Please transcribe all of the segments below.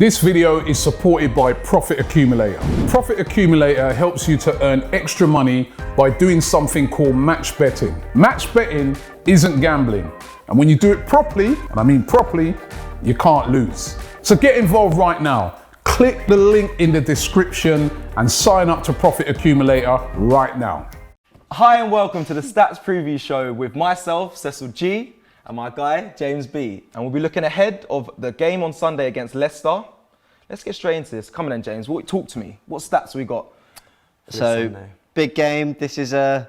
This video is supported by Profit Accumulator. Profit Accumulator helps you to earn extra money by doing something called match betting. Match betting isn't gambling. And when you do it properly, and I mean properly, you can't lose. So get involved right now. Click the link in the description and sign up to Profit Accumulator right now. Hi and welcome to the Stats Preview Show with myself, Cecil G, and my guy, James B. And we'll be looking ahead of the game on Sunday against Leicester. Let's get straight into this. Come on then, James. Talk to me. What stats we got for So, Sunday? big game. This is a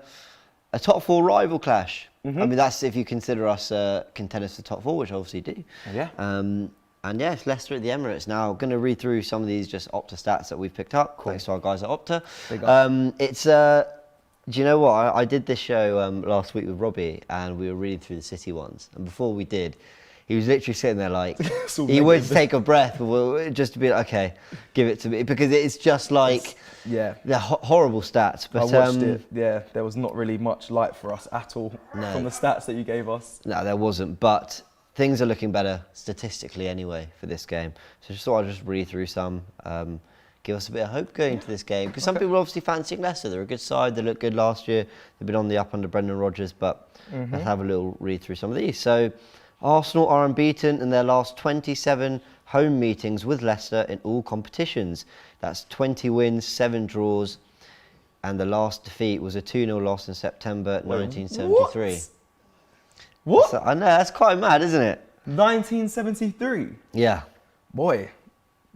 top four rival clash. I mean, that's if you consider us contenders for top four, which I obviously do. Yeah. And yeah, it's Leicester at the Emirates. Now, I'm going to read through some of these just Opta stats that we've picked up. Thanks to our guys at Opta. Big up. It's do you know what? I did this show last week with Robbie, and we were reading through the City ones. And before we did, he was literally sitting there like, he would take a breath, just to be like, okay, give it to me. Because it's just like, Yeah. they're horrible stats. But, I watched it. Yeah, there was not really much light for us at all from the stats that you gave us. No, there wasn't. But things are looking better statistically anyway for this game. So just thought I'd just read through some. Give us a bit of hope going into this game. Because some people are obviously fancying Leicester. They're a good side. They looked good last year. They've been on the up under Brendan Rodgers. But let's have a little read through some of these. So Arsenal are unbeaten in their last 27 home meetings with Leicester in all competitions. That's 20 wins, 7 draws. And the last defeat was a 2-0 loss in September 1973. What? So, I know, that's quite mad, isn't it? 1973. Yeah. Boy,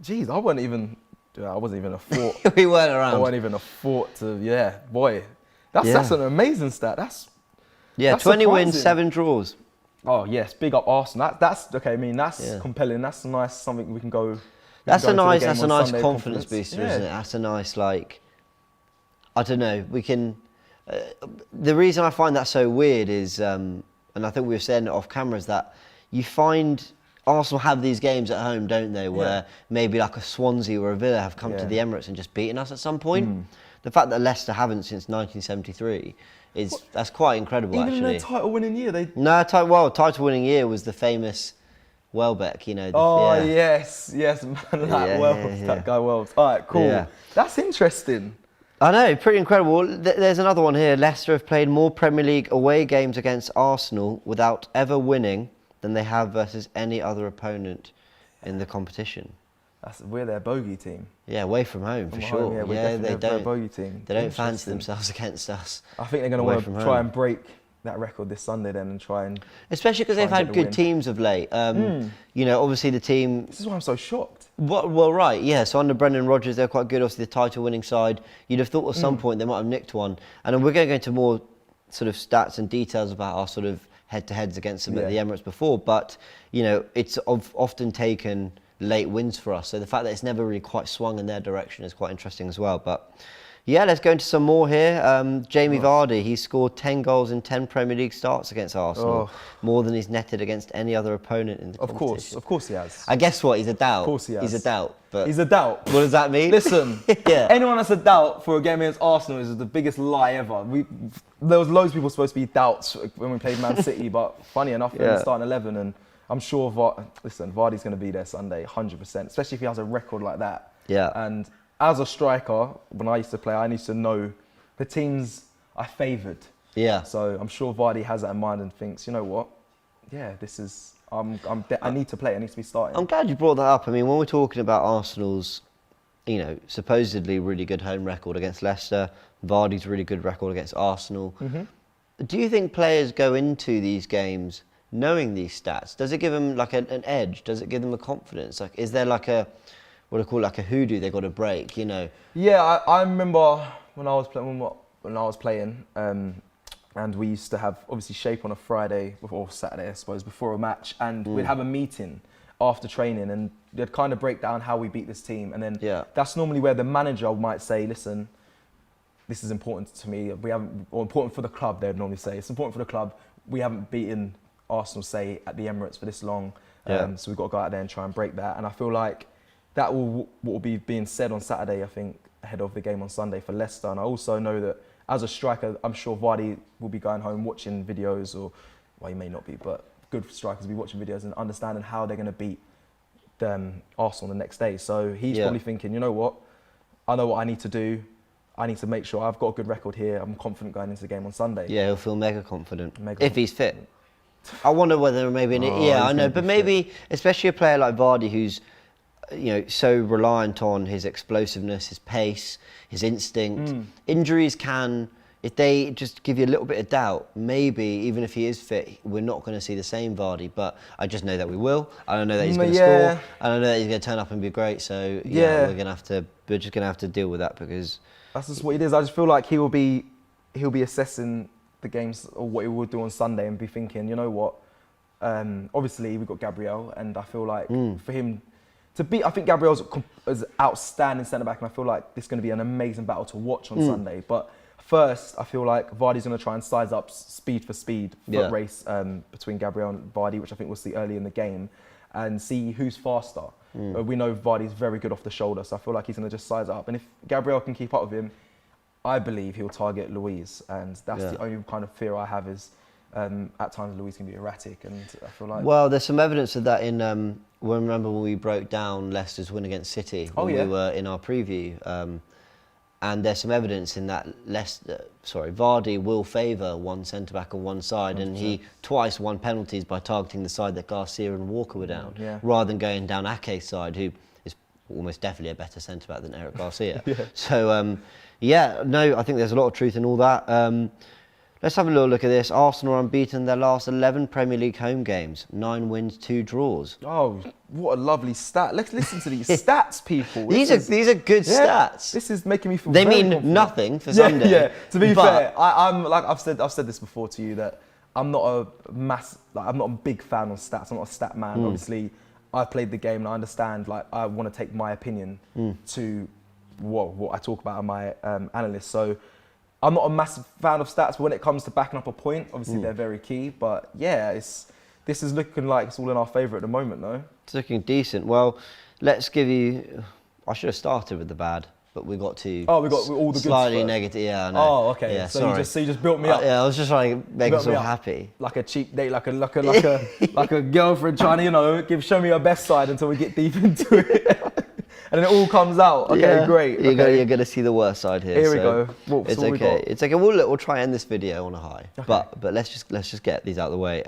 jeez, I wasn't even a thought. We weren't around. I wasn't even a thought to, yeah, boy. That's an amazing stat. That's 20 wins, surprising. 7 draws. Oh yes, big up Arsenal. That's okay. I mean, that's compelling. That's nice. Something we can go. That's a nice Sunday, confidence booster, isn't it? That's a nice, like, I don't know. We can. The reason I find that so weird is, and I think we were saying it off camera, is that you find Arsenal have these games at home, don't they? Where maybe like a Swansea or a Villa have come to the Emirates and just beaten us at some point. The fact that Leicester haven't since 1973 that's quite incredible. Even actually, in their title-winning year, they. No, title-winning year was the famous Welbeck. You know. Yes, man, that guy Wells. All right, cool. Yeah. That's interesting. I know, pretty incredible. There's another one here. Leicester have played more Premier League away games against Arsenal without ever winning than they have versus any other opponent in the competition. We're their bogey team. Yeah, away from home for sure. Yeah, they don't. A bogey team. They don't fancy themselves against us. I think they're going to want to try and break that record this Sunday then, and try and. Especially because they've had good teams of late. You know, obviously the team. This is why I'm so shocked. Well, right, yeah. So under Brendan Rodgers, they're quite good. Obviously, the title-winning side. You'd have thought at some point they might have nicked one. And then we're going to go into more sort of stats and details about our sort of head-to-heads against them at the Emirates before. But you know, it's often taken late wins for us. So the fact that it's never really quite swung in their direction is quite interesting as well. But yeah, let's go into some more here. Jamie Vardy, he's scored 10 goals in 10 Premier League starts against Arsenal. More than he's netted against any other opponent in the competition. Of course he has. I guess what? He's a doubt. Of course he has. He's a doubt. But he's a doubt. What does that mean? Listen, anyone that's a doubt for a game against Arsenal is the biggest lie ever. There was loads of people supposed to be doubts when we played Man City, but funny enough, in the starting 11, and I'm sure Vardy's going to be there Sunday, 100%, especially if he has a record like that. Yeah. And as a striker, when I used to play, I used to know the teams I favoured. Yeah. So I'm sure Vardy has that in mind and thinks, you know what? Yeah, this is. I need to play. I need to be starting. I'm glad you brought that up. I mean, when we're talking about Arsenal's, you know, supposedly really good home record against Leicester, Vardy's really good record against Arsenal. Do you think players go into these games knowing these stats? Does it give them like an edge? Does it give them a confidence? Like, is there like a, what do you call it, like a hoodoo they got to break? You know? Yeah, I remember when I was playing, and we used to have obviously shape on a Friday or Saturday, I suppose, before a match, and we'd have a meeting after training, and they'd kind of break down how we beat this team, and then that's normally where the manager might say, "Listen, this is important to me. Or important for the club." They'd normally say, "It's important for the club. We haven't beaten Arsenal, say, at the Emirates for this long, so we've got to go out there and try and break that." And I feel like that will be being said on Saturday, I think, ahead of the game on Sunday for Leicester. And I also know that as a striker, I'm sure Vardy will be going home watching videos, or, well, he may not be, but good strikers will be watching videos and understanding how they're going to beat Arsenal the next day. So he's Yeah. probably thinking, you know what, I know what I need to do. I need to make sure I've got a good record here. I'm confident going into the game on Sunday. Yeah, he'll feel mega confident Mega if he's fit. I wonder whether maybe, yeah, I he's know, gonna but be maybe, especially a player like Vardy who's, so reliant on his explosiveness, his pace, his instinct. Injuries can, if they just give you a little bit of doubt, maybe even if he is fit, we're not going to see the same Vardy. But I just know that we will. I know that he's going to score. I know that he's going to turn up and be great. So we're just going to have to deal with that because that's just what it is. I just feel like he'll be assessing the games or what he will do on Sunday and be thinking, you know what? Obviously we've got Gabriel, and I feel like for him to beat, I think Gabriel's an outstanding centre back, and I feel like this is going to be an amazing battle to watch on Sunday. But first, I feel like Vardy's going to try and size up speed for speed, foot race between Gabriel and Vardy, which I think we'll see early in the game, and see who's faster. We know Vardy's very good off the shoulder, so I feel like he's going to just size it up. And if Gabriel can keep up with him, I believe he'll target Luis, and that's the only kind of fear I have is at times Luis can be erratic, and I feel like... Well, there's some evidence of that in, remember when we broke down Leicester's win against City when we were in our preview, and there's some evidence in that Vardy will favour one centre-back on one side, 100%. And he twice won penalties by targeting the side that Garcia and Walker were down, rather than going down Ake's side, who is almost definitely a better centre-back than Eric Garcia. So, I think there's a lot of truth in all that. Let's have a little look at this. Arsenal are unbeaten their last 11 Premier League home games. 9 wins, 2 draws. Oh, what a lovely stat. Let's listen to these stats, people. These are good stats. This is making me feel They very mean confident. nothing for Sunday. Yeah, to be fair, I'm like I've said this before to you that I'm not I'm not a big fan of stats. I'm not a stat man. Obviously, I played the game and I understand, like, I want to take my opinion to what I talk about in my analyst. So I'm not a massive fan of stats, but when it comes to backing up a point, obviously they're very key. But yeah, this is looking like it's all in our favour at the moment, no? It's looking decent. Well, let's give you... I should have started with the bad, but we got to... Oh, we got all the good slightly first. Negative, yeah, I know. Oh, okay. Yeah, so sorry. you just built me up. Yeah, I was just trying to make us all happy. Like a cheap date, like a girlfriend trying to, show me her best side until we get deep into it. And then it all comes out. Okay, great. You're going to see the worst side here. Here we go. It's okay. It's okay. We'll try and end this video on a high. Okay. But let's just get these out of the way.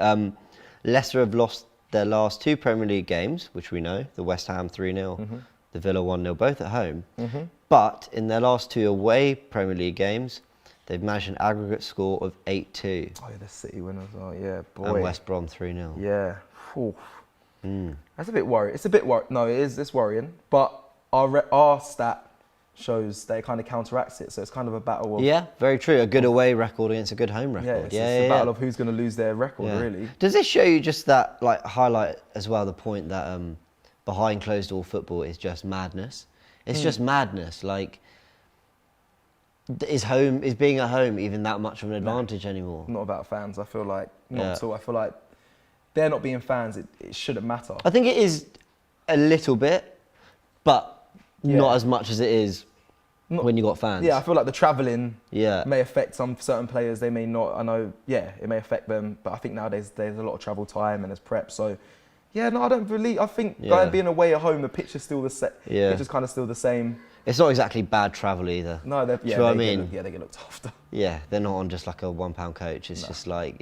Leicester have lost their last 2 Premier League games, which we know. The West Ham 3-0, the Villa 1-0, both at home. But in their last 2 away Premier League games, they've managed an aggregate score of 8-2. Oh, yeah, the City winners. Oh, yeah, boy. And West Brom 3-0. Yeah. That's a bit worrying. It's a bit worrying. No, it's worrying. But our stat shows that it kind of counteracts it. So it's kind of a battle of... Yeah, very true. A good away record against a good home record. It's a battle of who's going to lose their record, really. Does this show you just that, like, highlight as well the point that behind closed door football is just madness? It's just madness. Like, is being at home even that much of an advantage anymore? Not about fans. I feel like not at all. I feel like they're not being fans. It shouldn't matter. I think it is a little bit, but not as much as it is when you got fans. Yeah, I feel like the travelling may affect some certain players. They may not. I know. Yeah, it may affect them. But I think nowadays there's a lot of travel time and there's prep. So yeah, no, I don't believe. I think being away at home, the pitch is still the same. Yeah, it's just kind of still the same. It's not exactly bad travel either. No, they get looked after. Yeah, they're not on just like a £1 coach. It's just like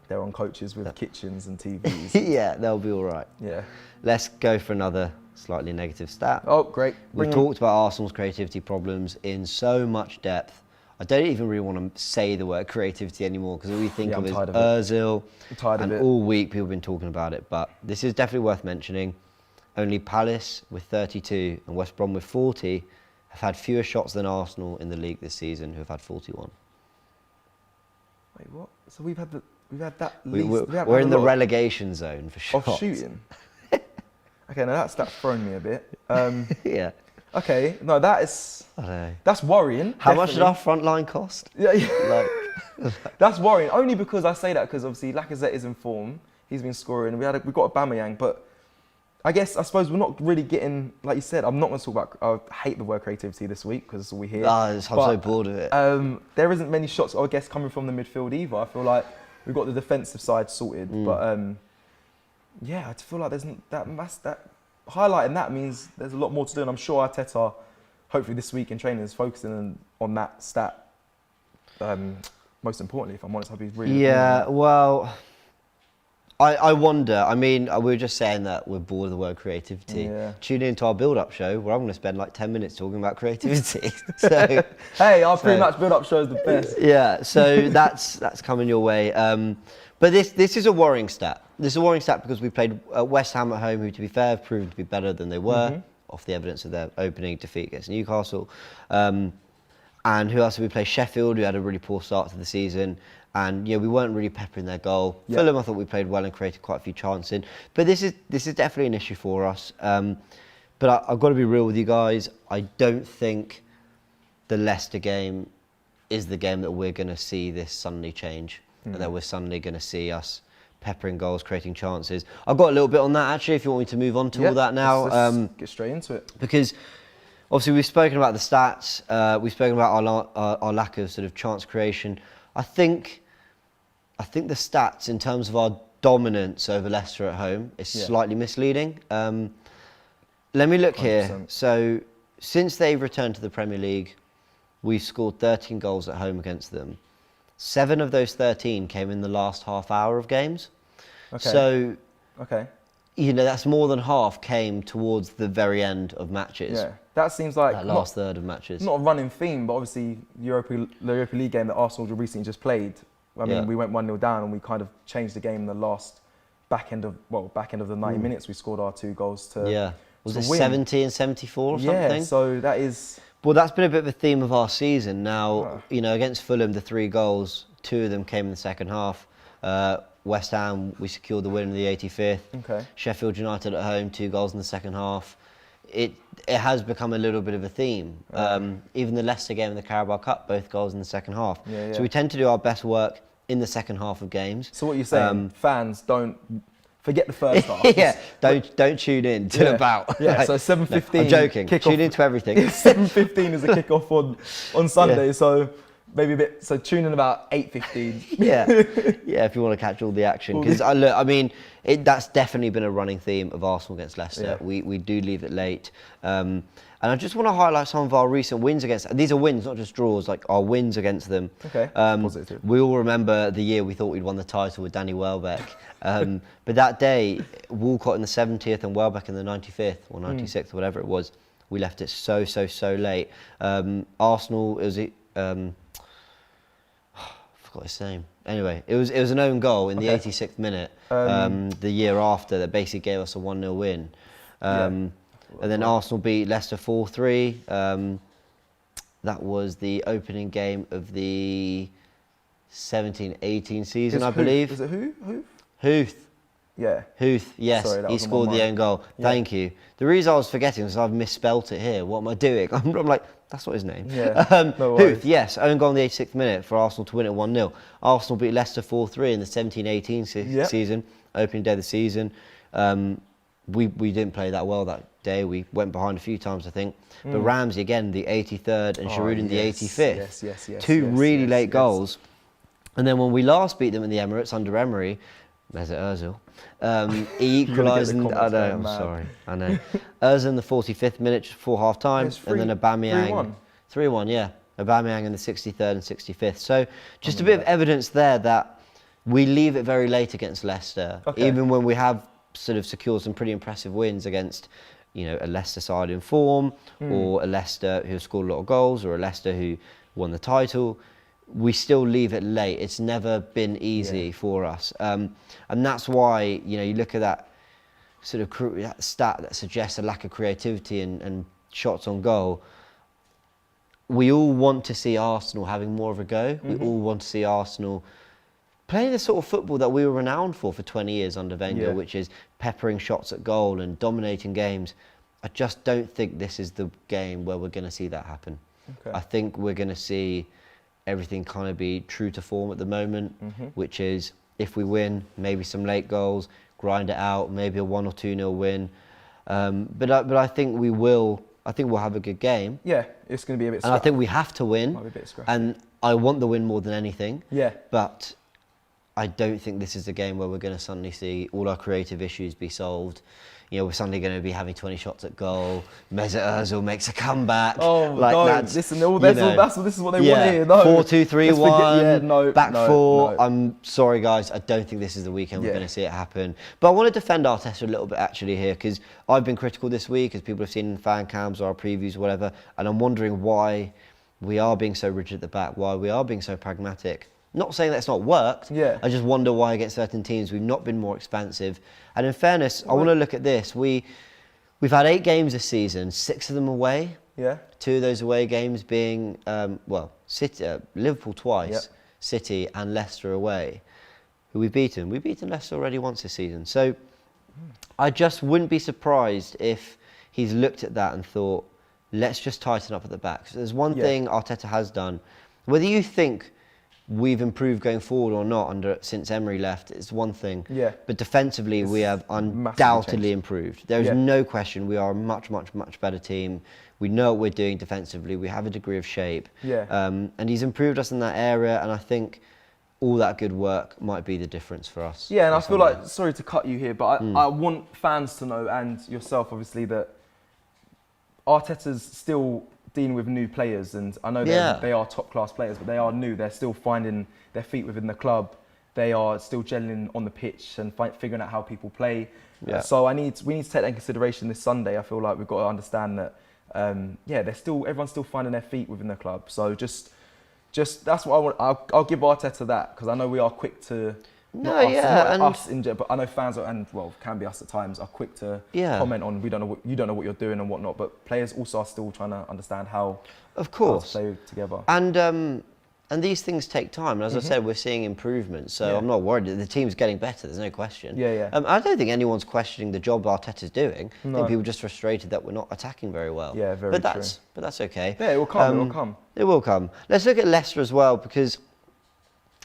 they're on coaches with kitchens and TVs. Yeah, they'll be all right. Yeah. Let's go for another slightly negative stat. Oh, great. We've talked about Arsenal's creativity problems in so much depth. I don't even really want to say the word creativity anymore because all we think of is Ozil. And all week people have been talking about it. But this is definitely worth mentioning. Only Palace with 32 and West Brom with 40 have had fewer shots than Arsenal in the league this season, who have had 41. Wait, what? So we've had that. We're in the relegation zone for shots. Of shooting. Okay, now that's thrown me a bit. Yeah. Okay, no, that's worrying. How much did our front line cost? Yeah. That's worrying. Only because I say that because obviously Lacazette is in form. He's been scoring. We got Aubameyang, but I suppose we're not really getting, like you said. I'm not going to talk about. I hate the word creativity this week because we hear. I'm so bored of it. There isn't many shots, I guess, coming from the midfield either. I feel like we've got the defensive side sorted, but. Yeah, I feel like there's that highlighting that means there's a lot more to do, and I'm sure Arteta, hopefully this week in training, is focusing on that stat. Most importantly, if I'm honest, I'll be really. Yeah, well, I wonder. I mean, we were just saying that we're bored of the word creativity. Yeah. Tune into our build-up show where I'm going to spend like 10 minutes talking about creativity. So, hey, our pre-match build-up show is the best. Yeah, so that's coming your way. But this is a worrying stat. This is a worrying stat because we played West Ham at home, who, to be fair, have proven to be better than they were, off the evidence of their opening defeat against Newcastle. And who else did we play? Sheffield, who had a really poor start to the season. And yeah, we weren't really peppering their goal. Yeah. Fulham, I thought we played well and created quite a few chances. But this is definitely an issue for us. But I've got to be real with you guys. I don't think the Leicester game is the game that we're going to see this suddenly change. And that we're suddenly going to see us peppering goals, creating chances. I've got a little bit on that actually, if you want me to move on to all that now. Let's get straight into it. Because obviously we've spoken about the stats, we've spoken about our lack of sort of chance creation. I think the stats in terms of our dominance over Leicester at home is slightly misleading. Let me look 100%. Here. So since they've returned to the Premier League, we've scored 13 goals at home against them. 7 of those 13 came in the last half hour of games. Okay. So, you know, that's more than half came towards the very end of matches. Yeah, that seems like that last third of matches. Not a running theme, but obviously the Europa League game that Arsenal recently just played. I mean, we went 1-0 down and we kind of changed the game in the last back end of the 90 minutes. We scored our 2 goals to yeah. Was it win. 70 and 74 or something? Yeah, so that is. Well, that's been a bit of a theme of our season. Now, you know, against Fulham, the 3 goals, 2 of them came in the second half. West Ham, we secured the win in the 85th. Okay. Sheffield United at home, 2 goals in the second half. It has become a little bit of a theme. Even the Leicester game in the Carabao Cup, both goals in the second half. Yeah. So we tend to do our best work in the second half of games. So what you're saying, fans, don't forget the first half. Yeah, don't tune in till about. Yeah, so 7:15. No, I'm joking. Tune into everything. 7:15 is a kickoff on Sunday, so maybe a bit. So tune in about 8:15. yeah, if you want to catch all the action, because I mean, that's definitely been a running theme of Arsenal against Leicester. Yeah. We do leave it late, and I just want to highlight some of our recent wins against. These are wins, not just draws. Like our wins against them. Okay. Positive. We all remember the year we thought we'd won the title with Danny Welbeck. But that day, Walcott in the 70th and Welbeck in the 95th or 96th, or whatever it was, we left it so late. Arsenal, it was I forgot his name. Anyway, it was an own goal in the 86th minute the year after that basically gave us a 1-0 win. And then Arsenal beat Leicester 4-3. That was the opening game of the 17-18 season, I believe. Was it who? Huth. Yeah. Huth, yes. Sorry, he scored the own goal. Yeah. Thank you. The reason I was forgetting was I've misspelt it here. What am I doing? I'm like, that's not his name. Yeah. No Huth, yes. Own goal in the 86th minute for Arsenal to win it 1-0. Arsenal beat Leicester 4-3 in the 17-18 season, opening day of the season. We didn't play that well that day. We went behind a few times, I think. But Ramsey again, the 83rd, and Giroud in the 85th. Yes. Two really late goals. And then when we last beat them in the Emirates under Emery, Mesut Ozil, he equalised. I know. I'm sorry. I know. Ozil in the 45th minute just before half time, and then Aubameyang 3-1. Yeah, Aubameyang in the 63rd and 65th. So just a bit of evidence there that we leave it very late against Leicester, even when we have sort of secured some pretty impressive wins against, you know, a Leicester side in form, or a Leicester who scored a lot of goals, or a Leicester who won the title. We still leave it late. It's never been easy for us, and that's why, you know, you look at that sort of that stat that suggests a lack of creativity and shots on goal. We all want to see Arsenal having more of a go. We all want to see Arsenal playing the sort of football that we were renowned for 20 years under Wenger, which is peppering shots at goal and dominating games. I just don't think this is the game where we're going to see that happen. I think we're going to see everything kind of be true to form at the moment, which is if we win, maybe some late goals, grind it out, maybe a 1 or 2-0 win. But I think we will. I think we'll have a good game. Yeah, it's going to be a bit. And I think we have to win. Might be a bit scrappy. And I want the win more than anything. Yeah. But I don't think this is a game where we're going to suddenly see all our creative issues be solved. You know, we're suddenly going to be having 20 shots at goal. Mesut Ozil makes a comeback. Oh, like don't. Listen, this is what they want to hear. No. 4-2-3-1, back four. No. I'm sorry, guys. I don't think this is the weekend we're going to see it happen. But I want to defend Arteta a little bit actually here, because I've been critical this week, as people have seen in fan cams or our previews or whatever, and I'm wondering why we are being so rigid at the back, why we are being so pragmatic. Not saying that's not worked. Yeah. I just wonder why against certain teams we've not been more expansive. And in fairness, I want to look at this. We've had 8 games this season, 6 of them away. Yeah. 2 of those away games being, City, Liverpool twice, Yep. City and Leicester away. Who we've beaten. We've beaten Leicester already once this season. So I just wouldn't be surprised if he's looked at that and thought, let's just tighten up at the back. So there's one thing Arteta has done. Whether you think we've improved going forward or not since Emery left, it's one thing. Yeah. But defensively, we have undoubtedly improved. There is no question we are a much, much, much better team. We know what we're doing defensively. We have a degree of shape. Yeah. And he's improved us in that area, and I think all that good work might be the difference for us. Yeah, and I feel like, sorry to cut you here, but I want fans to know, and yourself obviously, that Arteta's still dealing with new players, and I know they are top class players, but they are new. They're still finding their feet within the club. They are still gelling on the pitch and figuring out how people play. Yeah. So we need to take that in consideration this Sunday. I feel like we've got to understand that everyone's still finding their feet within the club. So just that's what I want. I'll give Arteta that, because I know we are quick to. But I know fans can be us at times, are quick to comment on you don't know what you're doing and whatnot. But players also are still trying to understand how to play together. And these things take time. And as I said, we're seeing improvements. So I'm not worried. The team's getting better. There's no question. Yeah. I don't think anyone's questioning the job Arteta's doing. I think people are just frustrated that we're not attacking very well. Yeah, very true. But that's okay. Yeah, it will come. It will come. It will come. Let's look at Leicester as well, because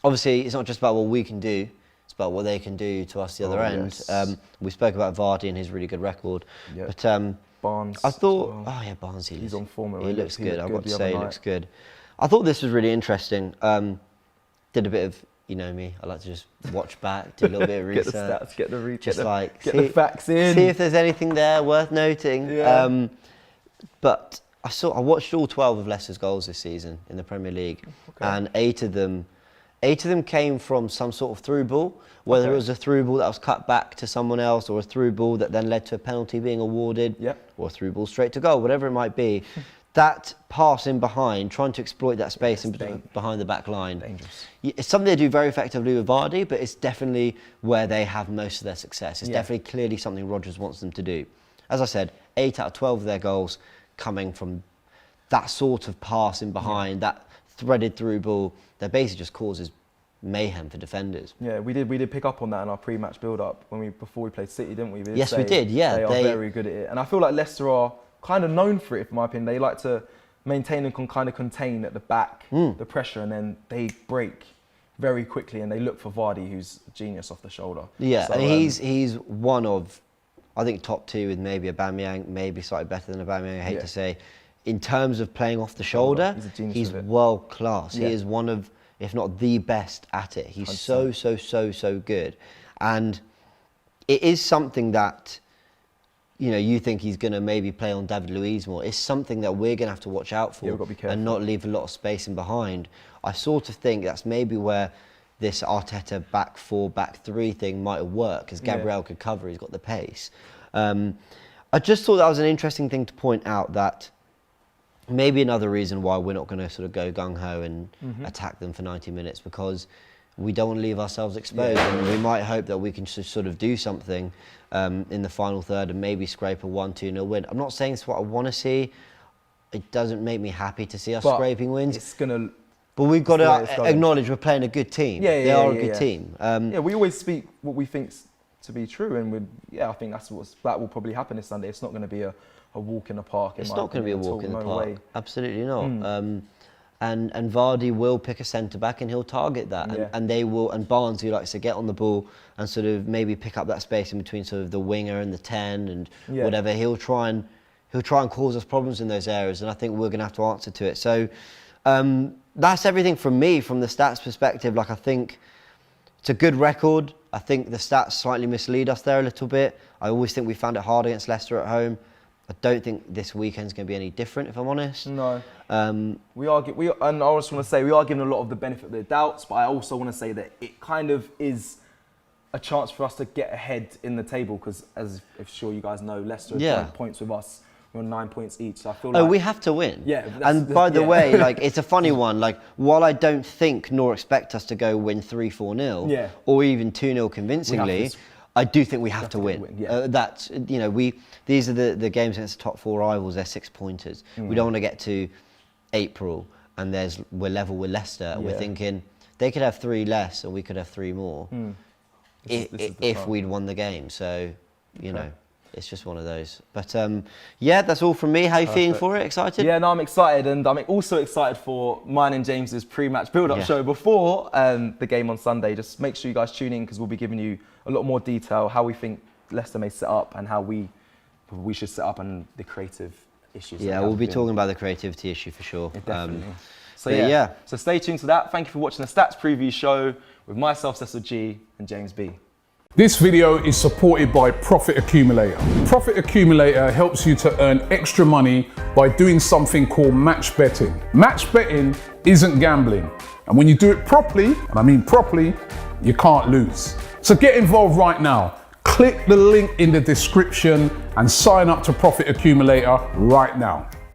obviously it's not just about what we can do. It's about what they can do to us the other end. Yes. We spoke about Vardy and his really good record. Yep. But Barnes. I thought, Barnes, he's on form. He looks good. I've got to say, he looks good. I thought this was really interesting. Did a bit of, you know me, I like to just watch back, do a little bit of research. Get the stats, get the facts in. See if there's anything there worth noting. Yeah. But I watched all 12 of Leicester's goals this season in the Premier League, and 8 of them came from some sort of through ball, whether it was a through ball that was cut back to someone else, or a through ball that then led to a penalty being awarded, or a through ball straight to goal, whatever it might be. That pass in behind, trying to exploit that space behind the back line. Dangerous. It's something they do very effectively with Vardy, but it's definitely where they have most of their success. It's definitely clearly something Rodgers wants them to do. As I said, 8 out of 12 of their goals coming from that sort of pass in behind, that threaded through ball that basically just causes mayhem for defenders. Yeah, we did pick up on that in our pre-match build-up before we played City, didn't we? Yes, we did. Yeah, they are very good at it, and I feel like Leicester are kind of known for it, in my opinion. They like to maintain and kind of contain at the back the pressure, and then they break very quickly, and they look for Vardy, who's a genius off the shoulder. Yeah, so, and he's one of, I think, top 2 with maybe Aubameyang, maybe slightly better than Aubameyang, I hate to say. In terms of playing off the shoulder, he's world class. He is one of, if not the best at it. He's 100%. so good. And it is something that, you think he's going to maybe play on David Luiz more. It's something that we're going to have to watch out for, we've got to be careful, and not leave a lot of space in behind. I sort of think that's maybe where this Arteta back 4, back 3 thing might have worked, because Gabriel could cover, he's got the pace. I just thought that was an interesting thing to point out, that maybe another reason why we're not going to sort of go gung-ho and attack them for 90 minutes, because we don't want to leave ourselves exposed, and we might hope that we can sort of do something in the final third and maybe scrape a 1-2-0 win. I'm not saying it's what I want to see. It doesn't make me happy to see us scraping wins. But we've got to acknowledge we're playing a good team. They are a good team. We always speak what we think's to be true, and I think that will probably happen this Sunday. It's not going to be a walk in the park. It's not going to be a walk in the park. Way. Absolutely not. And Vardy will pick a centre back and he'll target that, and they will. And Barnes, who likes to get on the ball and sort of maybe pick up that space in between sort of the winger and the 10 and whatever, he'll try and cause us problems in those areas. And I think we're going to have to answer to it. So that's everything from me from the stats perspective. Like, I think It's a good record. I think the stats slightly mislead us there a little bit. I always think we found it hard against Leicester at home. I don't think this weekend's going to be any different, if I'm honest. No. And I just want to say we are given a lot of the benefit of the doubts, but I also want to say that it kind of is a chance for us to get ahead in the table because, as I'm sure you guys know, Leicester have joined points with us. We're on 9 points each. So I feel like we have to win. Yeah. And by the way, like it's a funny one. Like while I don't think nor expect us to go win 3-4-0 or even 2-0 convincingly, I do think we have to win. That's these are the games against the top 4 rivals. They're 6-pointers. We don't want to get to April and we're level with Leicester. And we're thinking they could have 3 less and we could have 3 more if we'd won the game. So you know. It's just one of those. But that's all from me. How you feeling for it? Excited? Yeah, no, I'm excited. And I'm also excited for mine and James's pre-match build-up show before the game on Sunday. Just make sure you guys tune in because we'll be giving you a lot more detail, how we think Leicester may set up and how we should set up and the creative issues. Yeah, we'll be talking about the creativity issue for sure. Definitely. So stay tuned to that. Thank you for watching the Stats Preview Show with myself, Cecil G, and James B. This video is supported by Profit Accumulator. Profit Accumulator helps you to earn extra money by doing something called match betting. Match betting isn't gambling. And when you do it properly, and I mean properly, you can't lose. So get involved right now. Click the link in the description and sign up to Profit Accumulator right now.